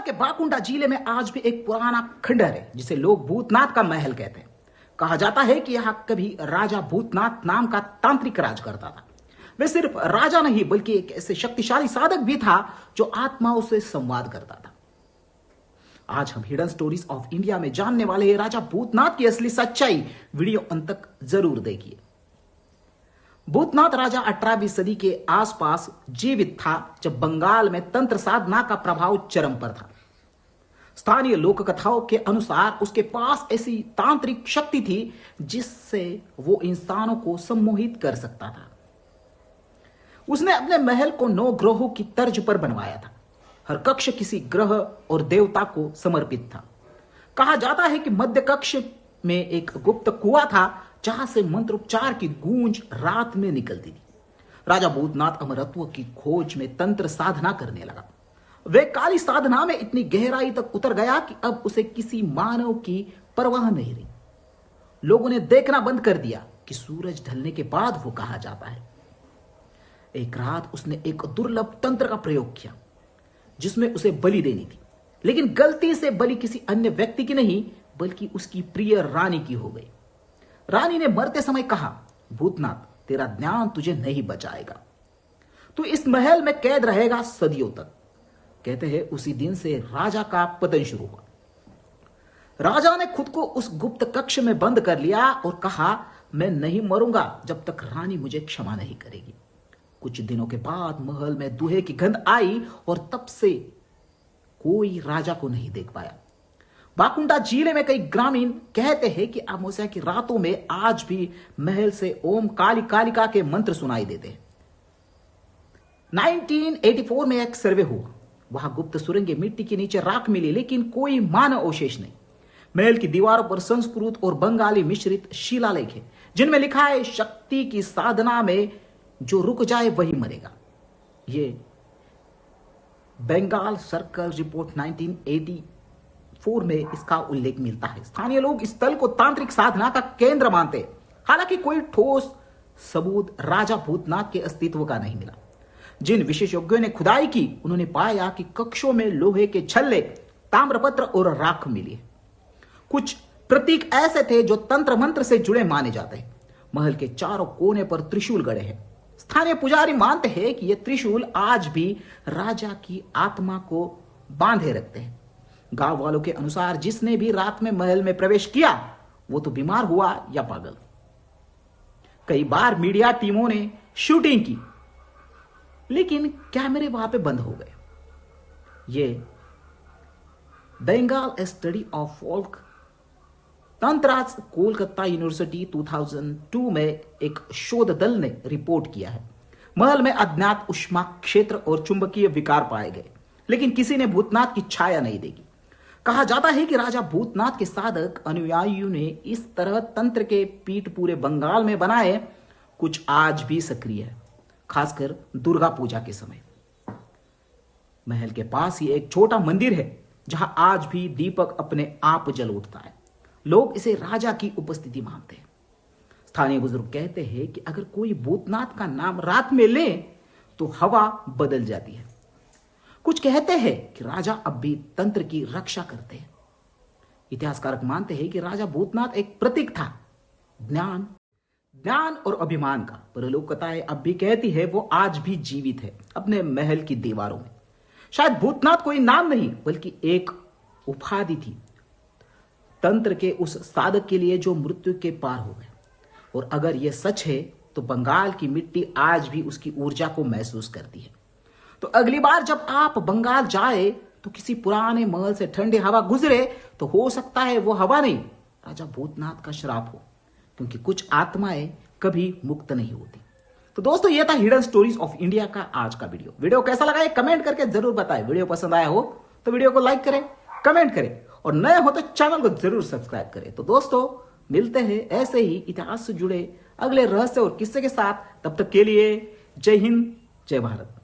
के बाकुंडा जिले में आज भी एक पुराना खंडहर है जिसे लोग भूतनाथ का महल कहते हैं। कहा जाता है कि यहाँ कभी राजा भूतनाथ नाम का तांत्रिक राज करता था। वे सिर्फ राजा नहीं बल्कि एक ऐसे शक्तिशाली साधक भी था जो आत्माओं से संवाद करता था। आज हम हिडन स्टोरीज ऑफ इंडिया में जानने वाले हैं राजा भूतनाथ की असली सच्चाई। वीडियो अंत तक जरूर देखिए। भूतनाथ राजा 18वीं सदी के आसपास जीवित था जब बंगाल में तंत्र साधना का प्रभाव चरम पर था। स्थानीय लोक कथाओं के अनुसार उसके पास ऐसी तांत्रिक शक्ति थी जिससे वो इंसानों को सम्मोहित कर सकता था। उसने अपने महल को 9 ग्रहों की तर्ज पर बनवाया था। हर कक्ष किसी ग्रह और देवता को समर्पित था। कहा जाता है कि मध्य कक्ष में एक गुप्त कुआं था जहां से मंत्रोच्चार की गूंज रात में निकलती थी। राजा भूतनाथ अमरत्व की खोज में तंत्र साधना करने लगा। वे काली साधना में इतनी गहराई तक उतर गया कि अब उसे किसी मानव की परवाह नहीं रही। लोगों ने देखना बंद कर दिया कि सूरज ढलने के बाद वो कहा जाता है। एक रात उसने एक दुर्लभ तंत्र का प्रयोग किया जिसमें उसे बलि देनी थी, लेकिन गलती से बलि किसी अन्य व्यक्ति की नहीं बल्कि उसकी प्रिय रानी की हो गई। रानी ने मरते समय कहा, भूतनाथ तेरा ज्ञान तुझे नहीं बचाएगा, तू इस महल में कैद रहेगा सदियों तक। कहते हैं उसी दिन से राजा का पतन शुरू हुआ। राजा ने खुद को उस गुप्त कक्ष में बंद कर लिया और कहा, मैं नहीं मरूंगा जब तक रानी मुझे क्षमा नहीं करेगी। कुछ दिनों के बाद महल में दूहे की गंध आई और तब से कोई राजा को नहीं देख पाया। बाकुंडा जिले में कई ग्रामीण कहते हैं कि अमावस्या की रातों में आज भी महल से ओम काली कालिका के मंत्र सुनाई देते हैं। 1984 में एक सर्वे हुआ। वहां गुप्त सुरंगें मिट्टी के नीचे राख मिली, लेकिन कोई मानव अवशेष नहीं। महल की दीवारों पर संस्कृत और बंगाली मिश्रित शिलालेख है जिनमें लिखा है, शक्ति की साधना में जो रुक जाए वही मरेगा। ये बंगाल सर्कल रिपोर्ट 1984 में इसका उल्लेख मिलता है। स्थानीय लोग इस स्थल को तांत्रिक साधना का केंद्र मानते हैं। हालांकि कोई ठोस सबूत राजा भूतनाथ के अस्तित्व का नहीं मिला। जिन विशेषज्ञों ने खुदाई की उन्होंने पाया कि कक्षों में लोहे के छल्ले, ताम्रपत्र और राख मिली। कुछ प्रतीक ऐसे थे जो तंत्र मंत्र से जुड़े माने जाते हैं। महल के चारों कोने पर त्रिशूल गड़े हैं। स्थानीय पुजारी मानते हैं कि यह त्रिशूल आज भी राजा की आत्मा को बांधे रखते हैं। गांव वालों के अनुसार जिसने भी रात में महल में प्रवेश किया वो तो बीमार हुआ या पागल। कई बार मीडिया टीमों ने शूटिंग की, लेकिन कैमरे वहां पे बंद हो गए। ये Bengal study of folk tantras Kolkata university 2002 में एक शोध दल ने रिपोर्ट किया है। महल में अज्ञात ऊष्मा क्षेत्र और चुंबकीय विकार पाए गए, लेकिन किसी ने भूतनाथ की छाया नहीं देखी। कहा जाता है कि राजा भूतनाथ के साधक अनुयायियों ने इस तरह तंत्र के पीठ पूरे बंगाल में बनाए। कुछ आज भी सक्रिय है, खासकर दुर्गा पूजा के समय। महल के पास ही एक छोटा मंदिर है जहां आज भी दीपक अपने आप जल उठता है। लोग इसे राजा की उपस्थिति मानते हैं। स्थानीय बुजुर्ग कहते हैं कि अगर कोई भूतनाथ का नाम रात में ले तो हवा बदल जाती है। कुछ कहते हैं कि राजा अब भी तंत्र की रक्षा करते हैं। इतिहासकारक मानते हैं कि राजा भूतनाथ एक प्रतीक था ज्ञान और अभिमान का। पर लोक कथाएं अब भी कहती है वो आज भी जीवित है अपने महल की दीवारों में। शायद भूतनाथ कोई नाम नहीं बल्कि एक उपाधि थी तंत्र के उस साधक के लिए जो मृत्यु के पार हो गए। और अगर यह सच है तो बंगाल की मिट्टी आज भी उसकी ऊर्जा को महसूस करती है। तो अगली बार जब आप बंगाल जाए तो किसी पुराने महल से ठंडी हवा गुजरे तो हो सकता है वो हवा नहीं राजा भूतनाथ का श्राप हो, क्योंकि कुछ आत्माएं कभी मुक्त नहीं होती। तो दोस्तों ये था हिडन स्टोरीज ऑफ इंडिया का आज का वीडियो कैसा लगा ये कमेंट करके जरूर बताएं। वीडियो पसंद आया हो तो वीडियो को लाइक करें, कमेंट करें और नए हो तो चैनल को जरूर सब्सक्राइब करें। तो दोस्तों मिलते हैं ऐसे ही इतिहास से जुड़े अगले रहस्य और किस्से के साथ। तब तक के लिए जय हिंद, जय भारत।